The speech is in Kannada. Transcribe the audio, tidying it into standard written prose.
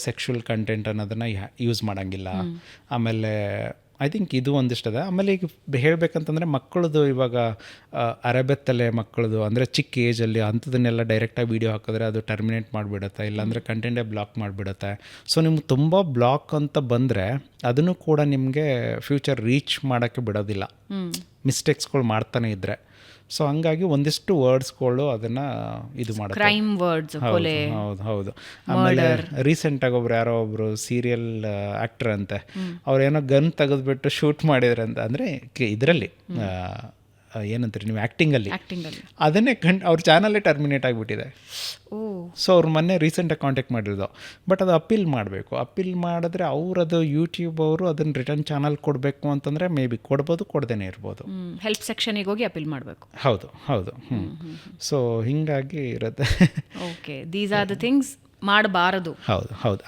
ಸೆಕ್ಷುವಲ್ ಕಂಟೆಂಟ್ ಅನ್ನೋದನ್ನು ಯೂಸ್ ಮಾಡೋಂಗಿಲ್ಲ. ಆಮೇಲೆ ಐ ಥಿಂಕ್ ಇದು ಒಂದಿಷ್ಟದ. ಆಮೇಲೆ ಈಗ ಹೇಳಬೇಕಂತಂದರೆ ಮಕ್ಕಳದು ಇವಾಗ ಅರೆಬೆತ್ತಲೆ ಮಕ್ಕಳದು ಅಂದರೆ ಚಿಕ್ಕ ಏಜಲ್ಲಿ ಅಂಥದನ್ನೆಲ್ಲ ಡೈರೆಕ್ಟಾಗಿ ವೀಡಿಯೋ ಹಾಕಿದ್ರೆ ಅದು ಟರ್ಮಿನೇಟ್ ಮಾಡಿಬಿಡುತ್ತೆ, ಇಲ್ಲಾಂದರೆ ಕಂಟೆಂಟೇ ಬ್ಲಾಕ್ ಮಾಡಿಬಿಡುತ್ತೆ. ಸೊ ನಿಮ್ಗೆ ತುಂಬ ಬ್ಲಾಕ್ ಅಂತ ಬಂದರೆ ಅದನ್ನು ಕೂಡ ನಿಮಗೆ ಫ್ಯೂಚರ್ ರೀಚ್ ಮಾಡೋಕ್ಕೆ ಬಿಡೋದಿಲ್ಲ, ಮಿಸ್ಟೇಕ್ಸ್ಗಳು ಮಾಡ್ತಾನೆ ಇದ್ದರೆ. ಸೊ ಹಂಗಾಗಿ ಒಂದಿಷ್ಟು ವರ್ಡ್ಸ್ಗಳು ಅದನ್ನು ಇದು ಮಾಡುತ್ತೆ, ಕ್ರೈಮ್ ವರ್ಡ್ಸ್, ಕೊಲೆ. ಹೌದು. ಆಮೇಲೆ ರೀಸೆಂಟಾಗಿ ಯಾರೋ ಒಬ್ಬರು ಸೀರಿಯಲ್ ಆ್ಯಕ್ಟರ್ ಅಂತೆ, ಅವ್ರೇನೋ ಗನ್ ತೆಗೆದುಬಿಟ್ಟು ಶೂಟ್ ಮಾಡಿದ್ರಂತ, ಅಂದರೆ ಇದರಲ್ಲಿ ಏನಂತೀರಿ ನೀವು ಆ್ಯಕ್ಟಿಂಗಲ್ಲಿ, ಅದನ್ನೇ ಅವ್ರ ಚಾನಲ್ಲೇ ಟರ್ಮಿನೇಟ್ ಆಗಿಬಿಟ್ಟಿದೆ. ಸೊ ಅವ್ರು ಮೊನ್ನೆ ರೀಸೆಂಟಾಗಿ ಕಾಂಟ್ಯಾಕ್ಟ್ ಮಾಡಿರೋದು. ಬಟ್ ಅದು ಅಪೀಲ್ ಮಾಡಬೇಕು. ಅಪೀಲ್ ಮಾಡಿದ್ರೆ ಅವರದು ಯೂಟ್ಯೂಬ್ ಅವರು ಅದನ್ನು ರಿಟರ್ನ್ ಚಾನಲ್ ಕೊಡಬೇಕು ಅಂತಂದರೆ ಮೇ ಬಿ ಕೊಡ್ಬೋದು, ಕೊಡ್ದೇನೆ ಇರ್ಬೋದು. ಹೆಲ್ಪ್ ಸೆಕ್ಷನಿಗೆ ಹೋಗಿ ಅಪೀಲ್ ಮಾಡಬೇಕು. ಹೌದು. ಸೊ ಹಿಂಗಾಗಿ ಇರುತ್ತೆ. Okay, these are the things ಮಾಡಬಾರದು. ಹೌದು.